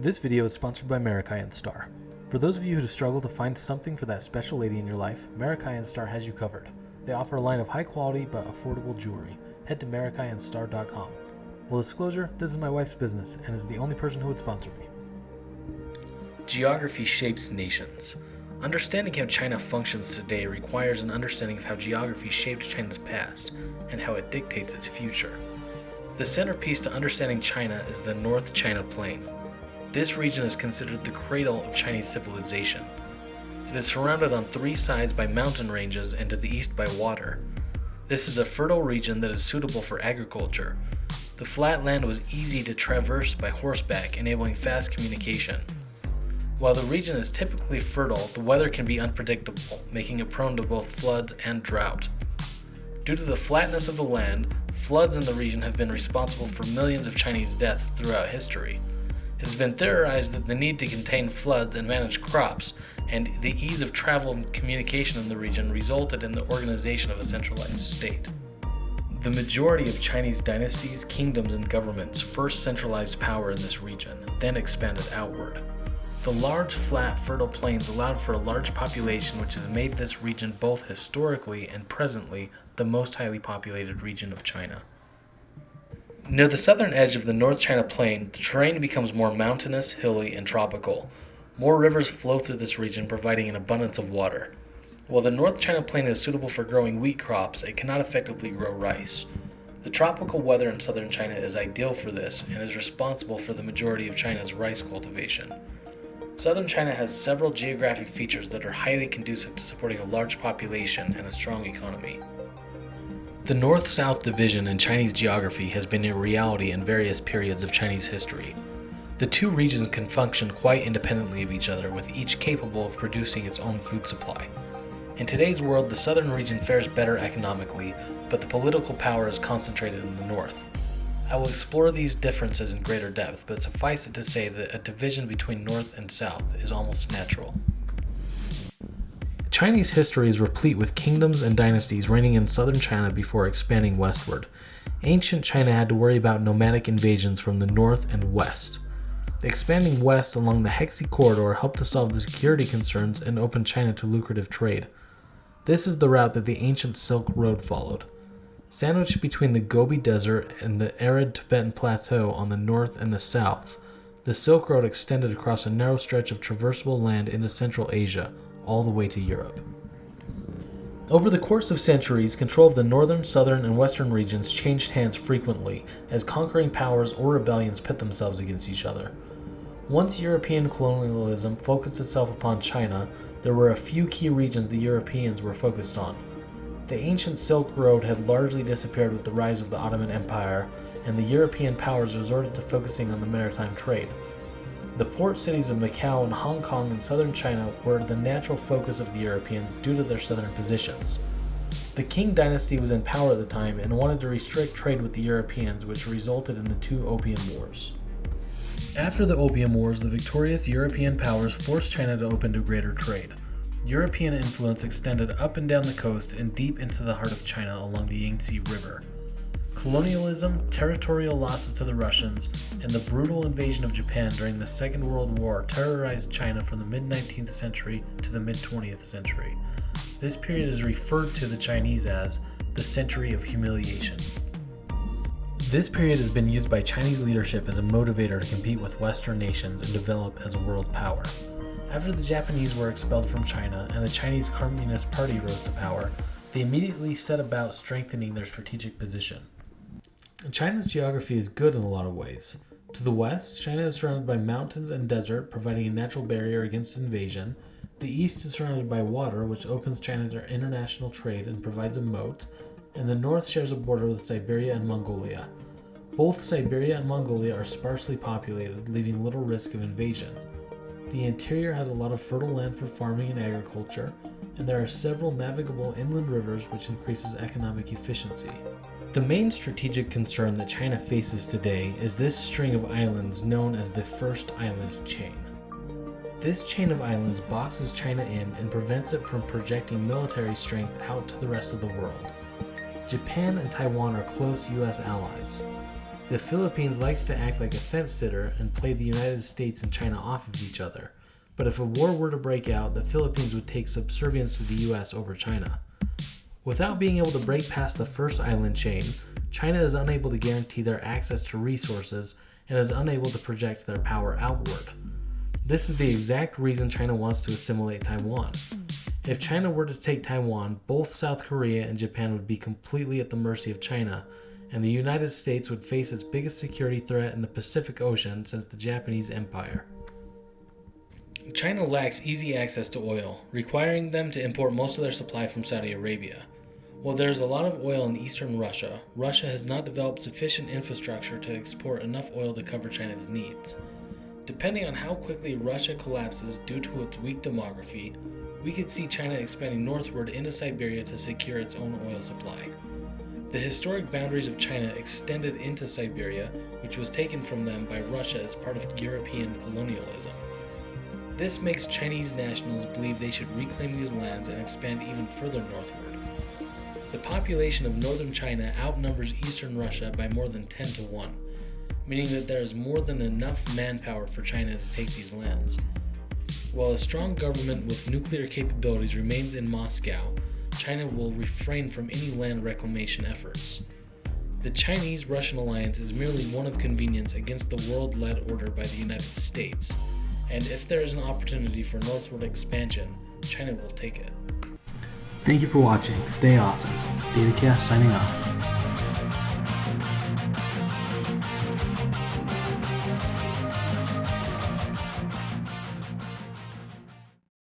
This video is sponsored by Maritime Star. For those of you who struggle to find something for that special lady in your life, Maritime Star has you covered. They offer a line of high quality but affordable jewelry. Head to maritimestar.com. Full disclosure, this is my wife's business and is the only person who would sponsor me. Geography shapes nations. Understanding how China functions today requires an understanding of how geography shaped China's past and how it dictates its future. The centerpiece to understanding China is the North China Plain. This region is considered the cradle of Chinese civilization. It is surrounded on three sides by mountain ranges and to the east by water. This is a fertile region that is suitable for agriculture. The flat land was easy to traverse by horseback, enabling fast communication. While the region is typically fertile, the weather can be unpredictable, making it prone to both floods and drought. Due to the flatness of the land, floods in the region have been responsible for millions of Chinese deaths throughout history. It has been theorized that the need to contain floods and manage crops, and the ease of travel and communication in the region resulted in the organization of a centralized state. The majority of Chinese dynasties, kingdoms, and governments first centralized power in this region, then expanded outward. The large, flat, fertile plains allowed for a large population, which has made this region both historically and presently the most highly populated region of China. Near the southern edge of the North China Plain, the terrain becomes more mountainous, hilly, and tropical. More rivers flow through this region, providing an abundance of water. While the North China Plain is suitable for growing wheat crops, it cannot effectively grow rice. The tropical weather in southern China is ideal for this and is responsible for the majority of China's rice cultivation. Southern China has several geographic features that are highly conducive to supporting a large population and a strong economy. The North-South division in Chinese geography has been a reality in various periods of Chinese history. The two regions can function quite independently of each other, with each capable of producing its own food supply. In today's world, the southern region fares better economically, but the political power is concentrated in the north. I will explore these differences in greater depth, but suffice it to say that a division between north and south is almost natural. Chinese history is replete with kingdoms and dynasties reigning in southern China before expanding westward. Ancient China had to worry about nomadic invasions from the north and west. Expanding west along the Hexi corridor helped to solve the security concerns and open China to lucrative trade. This is the route that the ancient Silk Road followed. Sandwiched between the Gobi Desert and the arid Tibetan Plateau on the north and the south, the Silk Road extended across a narrow stretch of traversable land into Central Asia, all the way to Europe. Over the course of centuries, control of the northern, southern, and western regions changed hands frequently as conquering powers or rebellions pit themselves against each other. Once European colonialism focused itself upon China, there were a few key regions the Europeans were focused on. The ancient Silk Road had largely disappeared with the rise of the Ottoman Empire, and the European powers resorted to focusing on the maritime trade. The port cities of Macau and Hong Kong in southern China were the natural focus of the Europeans due to their southern positions. The Qing dynasty was in power at the time and wanted to restrict trade with the Europeans, which resulted in the two Opium Wars. After the Opium Wars, the victorious European powers forced China to open to greater trade. European influence extended up and down the coast and deep into the heart of China along the Yangtze River. Colonialism, territorial losses to the Russians, and the brutal invasion of Japan during the Second World War terrorized China from the mid-19th century to the mid-20th century. This period is referred to the Chinese as the Century of Humiliation. This period has been used by Chinese leadership as a motivator to compete with Western nations and develop as a world power. After the Japanese were expelled from China and the Chinese Communist Party rose to power, they immediately set about strengthening their strategic position. China's geography is good in a lot of ways. To the west, China is surrounded by mountains and desert, providing a natural barrier against invasion. The east is surrounded by water, which opens China to international trade and provides a moat. And the north shares a border with Siberia and Mongolia. Both Siberia and Mongolia are sparsely populated, leaving little risk of invasion. The interior has a lot of fertile land for farming and agriculture, and there are several navigable inland rivers, which increases economic efficiency. The main strategic concern that China faces today is this string of islands known as the First Island Chain. This chain of islands boxes China in and prevents it from projecting military strength out to the rest of the world. Japan and Taiwan are close U.S. allies. The Philippines likes to act like a fence sitter and play the United States and China off of each other. But if a war were to break out, the Philippines would take subservience to the US over China. Without being able to break past the first island chain, China is unable to guarantee their access to resources and is unable to project their power outward. This is the exact reason China wants to assimilate Taiwan. If China were to take Taiwan, both South Korea and Japan would be completely at the mercy of China, and the United States would face its biggest security threat in the Pacific Ocean since the Japanese Empire. China lacks easy access to oil, requiring them to import most of their supply from Saudi Arabia. While there is a lot of oil in eastern Russia, Russia has not developed sufficient infrastructure to export enough oil to cover China's needs. Depending on how quickly Russia collapses due to its weak demography, we could see China expanding northward into Siberia to secure its own oil supply. The historic boundaries of China extended into Siberia, which was taken from them by Russia as part of European colonialism. This makes Chinese nationals believe they should reclaim these lands and expand even further northward. The population of northern China outnumbers eastern Russia by more than 10 to 1, meaning that there is more than enough manpower for China to take these lands. While a strong government with nuclear capabilities remains in Moscow, China will refrain from any land reclamation efforts. The Chinese-Russian alliance is merely one of convenience against the world-led order by the United States, and if there is an opportunity for northward expansion, China will take it. Thank you for watching. Stay awesome. DataCast signing off.